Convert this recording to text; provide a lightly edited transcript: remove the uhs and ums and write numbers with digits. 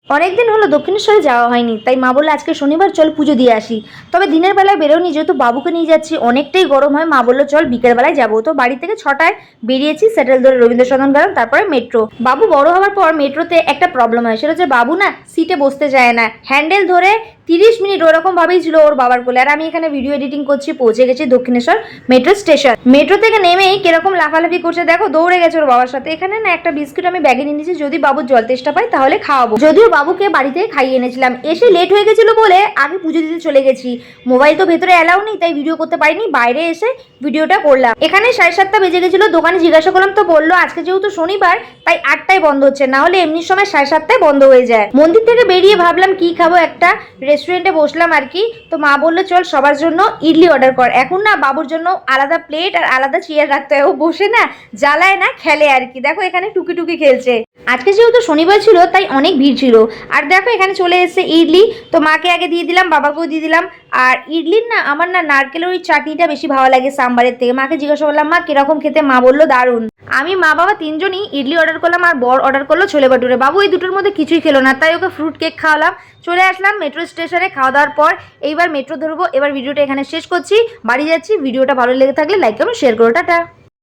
অনেকদিন হলো দক্ষিণেশ্বরে যাওয়া হয়নি, তাই মা বললো আজকে শনিবার চল পুজো দিয়ে আসি। তবে দিনের বেলায় বেরোনি, যেহেতু বাবুকে নিয়ে যাচ্ছি অনেকটাই গরম হয়। মা বললো চল বিকেল বেলায় যাবো। তো বাড়ি থেকে 6টায় বেরিয়েছি, সেটেল ধরে রবীন্দ্র সদন গেলাম, তারপরে মেট্রো। বাবু বড় হওয়ার পর মেট্রোতে একটা প্রবলেম হয়, সেটা হচ্ছে বাবু না সিটে বসতে চায় না। হ্যান্ডেল ধরে 30 মিনিট ওরকম ভাবেই ছিল ওর বাবার কোলে। আর আমি এখানে ভিডিও এডিটিং করছি। পৌঁছে গেছি দক্ষিণেশ্বর মেট্রো স্টেশন। মেট্রো থেকে নেমেই কিরকম লাফালাফি করছে দেখো, দৌড়ে গেছে ওর বাবার সাথে। এখানে না একটা বিস্কুট আমি ব্যাগে নিয়ে নিয়েছি, যদি বাবুর জল তেষ্টা পাই তাহলে খাওয়াবো। যদিও বাবুকে বাড়ি থেকে খাইয়ে এনেছিলাম, এসে লেট হয়ে গেছিল বলে আগে পুজো দিতে চলে গেছি। মোবাইল তো ভেতরে অ্যালাউ নেই, তাই ভিডিও করতে পারিনি, বাইরে এসে ভিডিওটা করলাম। এখানে 7:30 বেজে গেছিল। দোকানে জিজ্ঞাসা করলাম তো বললো আজকে যেহেতু শনিবার তাই 8টায় বন্ধ হচ্ছে, না হলে এমনি সময় 7:30 বন্ধ হয়ে যায়। মন্দির থেকে বেরিয়ে ভাবলাম কি খাবো, একটা রেস্টুরেন্টে বসলাম আর কি। তো মা বললো চল সবার জন্য ইডলি অর্ডার কর। এখন না বাবুর জন্য আলাদা প্লেট আর আলাদা চেয়ার রাখতে হয়, ও বসে না জ্বালায় না খেলে আর কি। দেখো এখানে টুকি টুকি খেলছে। আজকে যেহেতু শনিবার ছিল তাই অনেক ভিড় ছিল। আর দেখো এখানে চলে এসেছে ইডলি, তো মাকে আগে দিয়ে দিলাম, বাবাকেও দিয়ে দিলাম। আর ইডলির না আমার না নারকেলের ওই চাটনিটা বেশি ভালো লাগে সাম্বারের থেকে। মাকে জিজ্ঞাসা করলাম মা কিরকম খেতে, মা বললো দারুণ। আমি মা বাবা তিনজনই ইডলি অর্ডার করলাম, আর বর অর্ডার করলো ছোলে ভাটুরে। বাবু এই দুটোর মধ্যে কিছুই খেলো না, তাই ওকে ফ্রুট কেক খাওয়ালাম। চলে আসলাম মেট্রো স্টেশনে। খাওয়া দাওয়ার পর এইবার মেট্রো ধরবো। এবার ভিডিওটা এখানে শেষ করছি, বাড়ি যাচ্ছি। ভিডিওটা ভালো লেগে থাকলে লাইক কমেন্ট শেয়ার করো, টাটা।